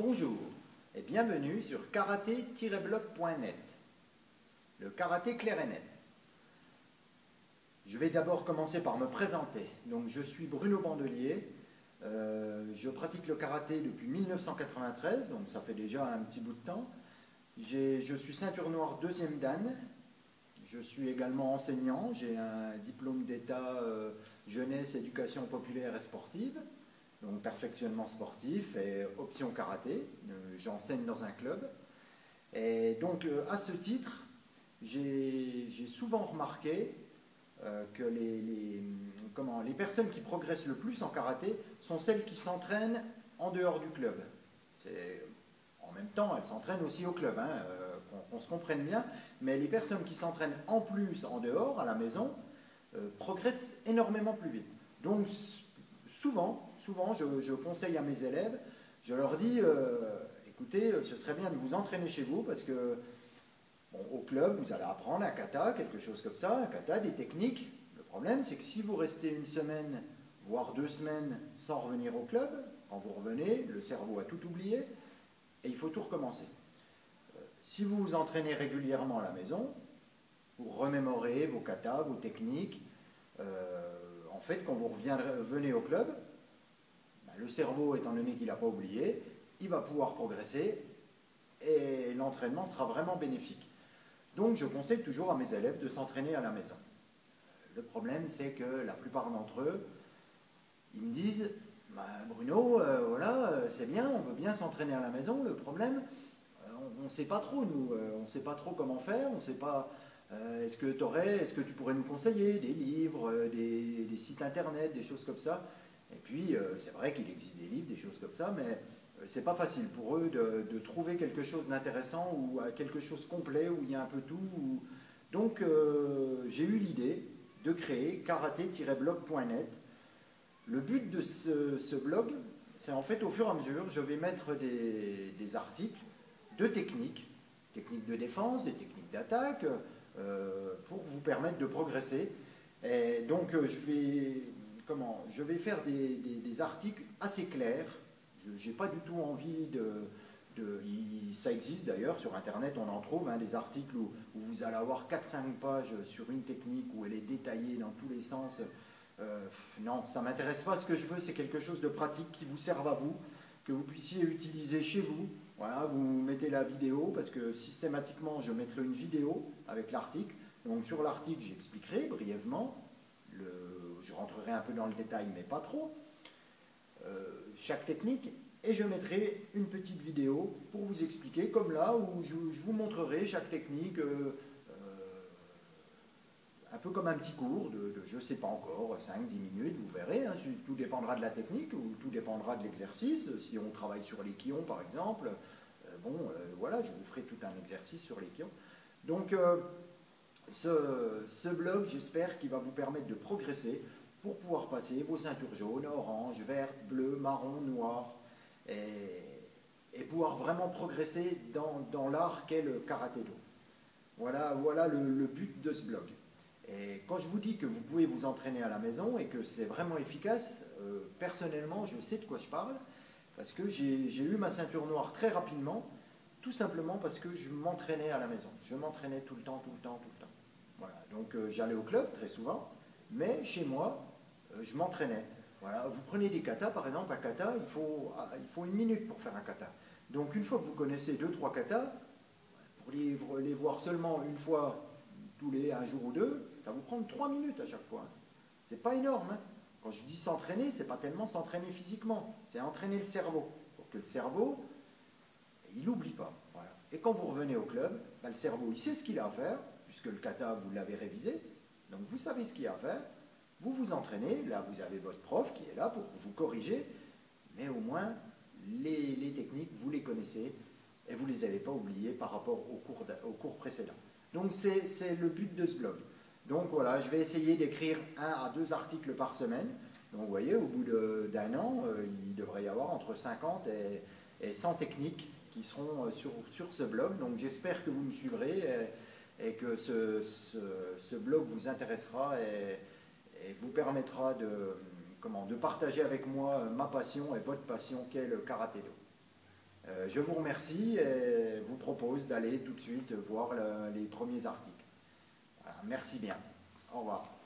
Bonjour et bienvenue sur karaté-blog.net, le karaté clair et net. Je vais d'abord commencer par me présenter. Donc, je suis Bruno Bandelier, je pratique le karaté depuis 1993, donc ça fait déjà un petit bout de temps. Je suis ceinture noire 2e dan, je suis également enseignant, j'ai un diplôme d'état jeunesse, éducation populaire et sportive. Donc perfectionnement sportif et option karaté, j'enseigne dans un club. Et donc à ce titre, j'ai souvent remarqué que les personnes qui progressent le plus en karaté sont celles qui s'entraînent en dehors du club. En même temps, elles s'entraînent aussi au club, hein, qu'on se comprenne bien, mais les personnes qui s'entraînent en plus en dehors, à la maison, progressent énormément plus vite. Donc souvent, je conseille à mes élèves, je leur dis, écoutez, ce serait bien de vous entraîner chez vous parce que bon, au club, vous allez apprendre un kata, quelque chose comme ça, un kata, des techniques. Le problème, c'est que si vous restez une semaine, voire 2 semaines sans revenir au club, quand vous revenez, le cerveau a tout oublié et il faut tout recommencer. Si vous vous entraînez régulièrement à la maison, vous remémorez vos katas, vos techniques. En fait, quand vous revenez au club, le cerveau, étant donné qu'il n'a pas oublié, il va pouvoir progresser et l'entraînement sera vraiment bénéfique. Donc je conseille toujours à mes élèves de s'entraîner à la maison. Le problème, c'est que la plupart d'entre eux, ils me disent Bruno, voilà, c'est bien, on veut bien s'entraîner à la maison, le problème, on ne sait pas trop, nous, on ne sait pas trop comment faire, on ne sait pas, est-ce que tu pourrais nous conseiller des livres, des sites internet, des choses comme ça. Et puis, c'est vrai qu'il existe des livres, des choses comme ça, mais c'est pas facile pour eux de trouver quelque chose d'intéressant ou quelque chose complet où il y a un peu tout. Donc, j'ai eu l'idée de créer karaté-blog.net. Le but de ce blog, c'est en fait au fur et à mesure, je vais mettre des articles de techniques de défense, des techniques d'attaque, pour vous permettre de progresser. Et donc, je vais faire des articles assez clairs. Je n'ai pas du tout envie ça existe d'ailleurs, sur Internet, on en trouve, hein, des articles où vous allez avoir 4-5 pages sur une technique, où elle est détaillée dans tous les sens. Non, ça ne m'intéresse pas. Ce que je veux, c'est quelque chose de pratique qui vous serve à vous, que vous puissiez utiliser chez vous. Voilà, vous mettez la vidéo, parce que systématiquement, je mettrai une vidéo avec l'article. Donc sur l'article, j'expliquerai brièvement, je rentrerai un peu dans le détail, mais pas trop, chaque technique, et je mettrai une petite vidéo pour vous expliquer, comme là, où je vous montrerai chaque technique, un peu comme un petit cours je ne sais pas encore, 5-10 minutes, vous verrez, hein, tout dépendra de la technique, ou tout dépendra de l'exercice. Si on travaille sur les kions, par exemple, voilà, je vous ferai tout un exercice sur les kions. Donc, ce blog, j'espère qu'il va vous permettre de progresser pour pouvoir passer vos ceintures jaunes, orange, verte, bleu, marron, noir, et pouvoir vraiment progresser dans l'art qu'est le karaté-do. Voilà le but de ce blog. Et quand je vous dis que vous pouvez vous entraîner à la maison et que c'est vraiment efficace, personnellement, je sais de quoi je parle, parce que j'ai eu ma ceinture noire très rapidement, tout simplement parce que je m'entraînais à la maison. Je m'entraînais tout le temps. Voilà. Donc j'allais au club très souvent, mais chez moi, je m'entraînais. Voilà. Vous prenez des katas, par exemple, un kata, il faut 1 minute pour faire un kata. Donc une fois que vous connaissez 2-3 katas, pour les voir seulement une fois tous les 1 jour ou 2, ça vous prend 3 minutes à chaque fois. C'est pas énorme. Hein. Quand je dis s'entraîner, c'est pas tellement s'entraîner physiquement, c'est entraîner le cerveau. Pour que le cerveau, il n'oublie pas. Voilà. Et quand vous revenez au club, le cerveau, il sait ce qu'il a à faire, puisque le kata, vous l'avez révisé, donc vous savez ce qu'il y a à faire, vous vous entraînez, là vous avez votre prof qui est là pour vous corriger, mais au moins les techniques, vous les connaissez et vous ne les avez pas oubliées par rapport au cours précédent. Donc c'est le but de ce blog. Donc voilà, je vais essayer d'écrire 1 à 2 articles par semaine. Donc vous voyez, au bout d'1 an, il devrait y avoir entre 50 et 100 techniques qui seront sur ce blog. Donc j'espère que vous me suivrez et que ce blog vous intéressera et vous permettra de partager avec moi ma passion et votre passion qu'est le karaté-do. Je vous remercie et vous propose d'aller tout de suite voir les premiers articles. Voilà, merci bien. Au revoir.